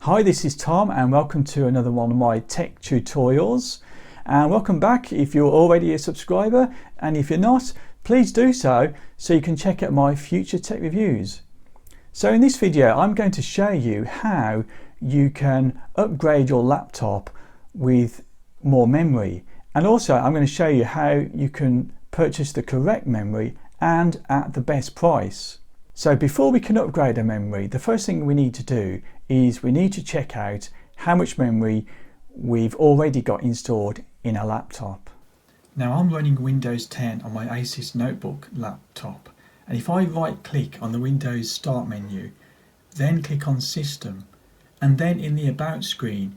Hi, this is Tom and welcome to another one of my tech tutorials. And welcome back if you're already a subscriber, and if you're not, please do so you can check out my future tech reviews. So in this video I'm going to show you how you can upgrade your laptop with more memory, and also I'm going to show you how you can purchase the correct memory and at the best price. So before we can upgrade a memory, the first thing we need to do is we need to check out how much memory we've already got installed in a laptop. Now I'm running Windows 10 on my Asus notebook laptop, and if I right click on the Windows Start menu, then click on System, and then in the About screen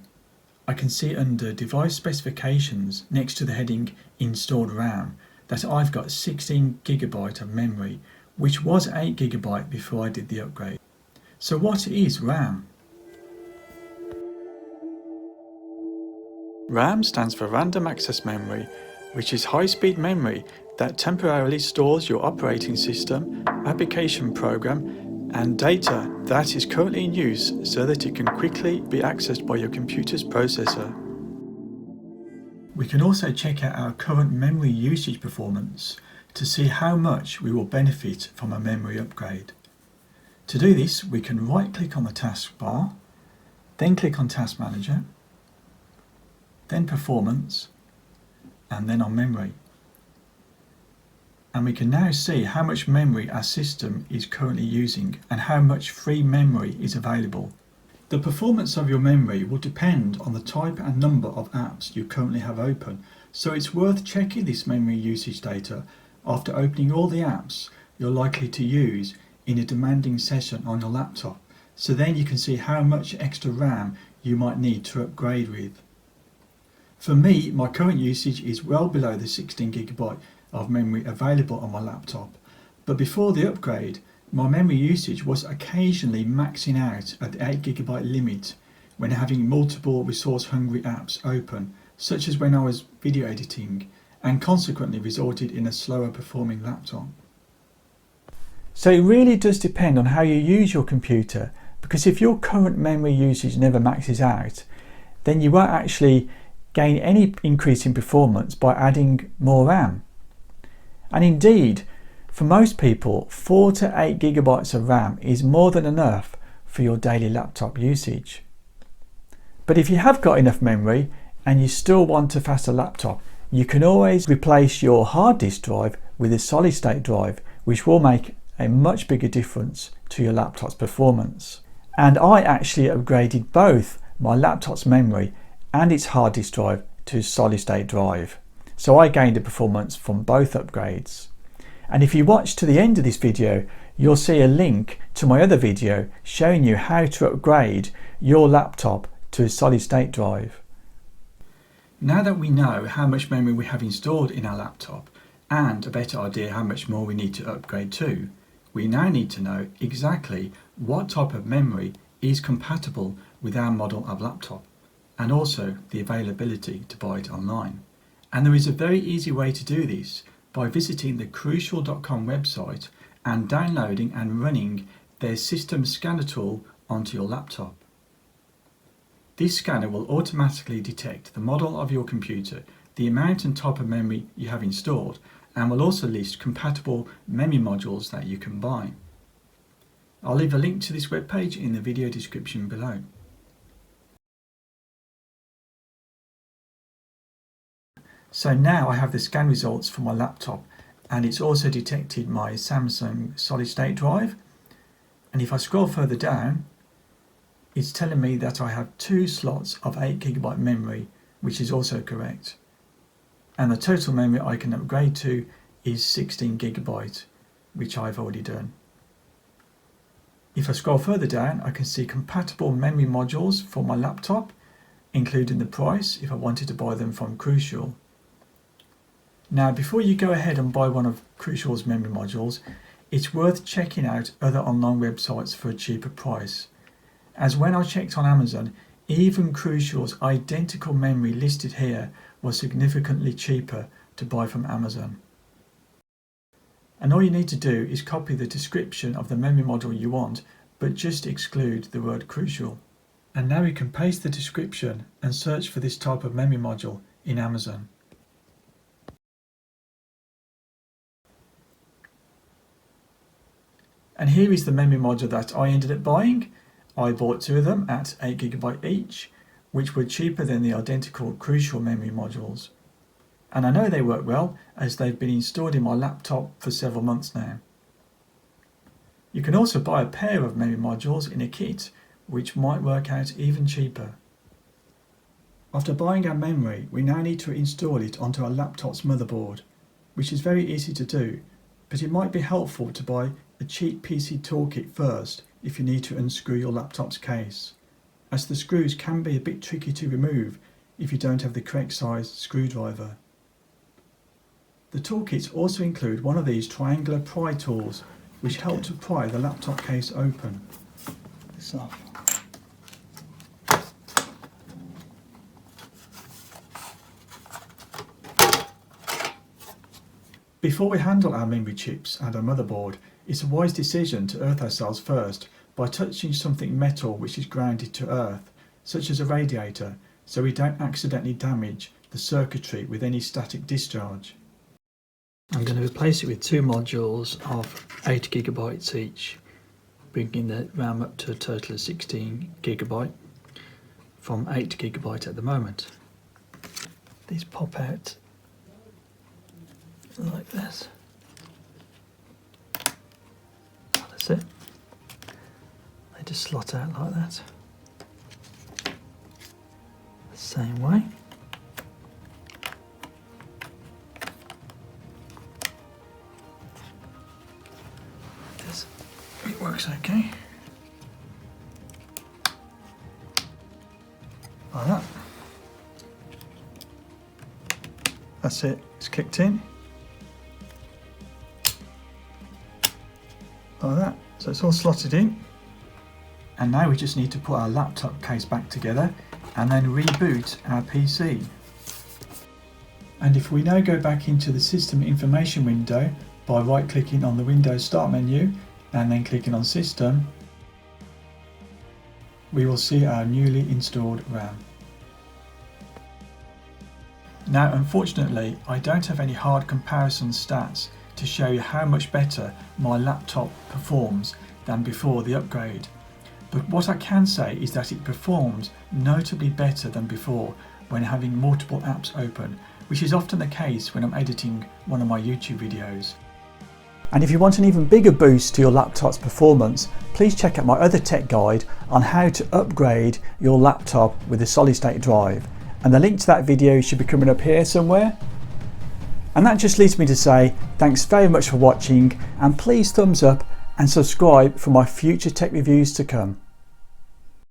I can see under Device Specifications next to the heading Installed RAM that I've got 16GB of memory, which was 8GB before I did the upgrade. So what is RAM? RAM stands for Random Access Memory, which is high-speed memory that temporarily stores your operating system, application program, and data that is currently in use so that it can quickly be accessed by your computer's processor. We can also check out our current memory usage performance to see how much we will benefit from a memory upgrade. To do this, we can right-click on the taskbar, then click on Task Manager, then Performance, and then on Memory. And we can now see how much memory our system is currently using and how much free memory is available. The performance of your memory will depend on the type and number of apps you currently have open, so it's worth checking this memory usage data after opening all the apps you're likely to use in a demanding session on your laptop, so then you can see how much extra RAM you might need to upgrade with. For me, my current usage is well below the 16GB of memory available on my laptop, but before the upgrade my memory usage was occasionally maxing out at the 8GB limit when having multiple resource hungry apps open, such as when I was video editing, and consequently resulted in a slower performing laptop. So it really does depend on how you use your computer, because if your current memory usage never maxes out, then you won't actually gain any increase in performance by adding more RAM. And indeed, for most people, 4 to 8GB of RAM is more than enough for your daily laptop usage. But if you have got enough memory and you still want a faster laptop, you can always replace your hard disk drive with a solid state drive, which will make a much bigger difference to your laptop's performance. And I actually upgraded both my laptop's memory and its hard disk drive to solid state drive. So I gained the performance from both upgrades. And if you watch to the end of this video, you'll see a link to my other video showing you how to upgrade your laptop to a solid state drive. Now that we know how much memory we have installed in our laptop and a better idea how much more we need to upgrade to, we now need to know exactly what type of memory is compatible with our model of laptop, and also the availability to buy it online. And there is a very easy way to do this by visiting the Crucial.com website and downloading and running their system scanner tool onto your laptop. This scanner will automatically detect the model of your computer, the amount and type of memory you have installed, and will also list compatible memory modules that you can buy. I'll leave a link to this webpage in the video description below. So now I have the scan results for my laptop, and it's also detected my Samsung solid state drive, and if I scroll further down, it's telling me that I have 2 slots of 8GB memory, which is also correct, and the total memory I can upgrade to is 16GB, which I've already done. If I scroll further down, I can see compatible memory modules for my laptop, including the price if I wanted to buy them from Crucial. Now, before you go ahead and buy one of Crucial's memory modules, it's worth checking out other online websites for a cheaper price, as when I checked on Amazon, even Crucial's identical memory listed here was significantly cheaper to buy from Amazon. And all you need to do is copy the description of the memory module you want, but just exclude the word Crucial. And now we can paste the description and search for this type of memory module in Amazon. And here is the memory module that I ended up buying. I bought two of them at 8GB each, which were cheaper than the identical Crucial memory modules. And I know they work well as they've been installed in my laptop for several months now. You can also buy a pair of memory modules in a kit, which might work out even cheaper. After buying our memory, we now need to install it onto our laptop's motherboard, which is very easy to do, but it might be helpful to buy a cheap PC toolkit first if you need to unscrew your laptop's case, as the screws can be a bit tricky to remove if you don't have the correct size screwdriver. The toolkits also include one of these triangular pry tools which help to pry the laptop case open. This off. Before we handle our memory chips and our motherboard, it's a wise decision to earth ourselves first by touching something metal which is grounded to earth, such as a radiator, so we don't accidentally damage the circuitry with any static discharge. I'm going to replace it with two modules of 8GB each, bringing the RAM up to a total of 16GB from 8GB at the moment. These pop out like this. That's it. They just slot out like that. The same way. It works okay. Like that. That's it, it's kicked in. Like that, so it's all slotted in. And now we just need to put our laptop case back together and then reboot our PC. And if we now go back into the system information window by right clicking on the Windows Start menu and then clicking on System, we will see our newly installed RAM. Now unfortunately I don't have any hard comparison stats to show you how much better my laptop performs than before the upgrade, but what I can say is that it performs notably better than before when having multiple apps open, which is often the case when I'm editing one of my YouTube videos. And if you want an even bigger boost to your laptop's performance, please check out my other tech guide on how to upgrade your laptop with a solid state drive. And the link to that video should be coming up here somewhere. And that just leaves me to say thanks very much for watching, and please thumbs up and subscribe for my future tech reviews to come.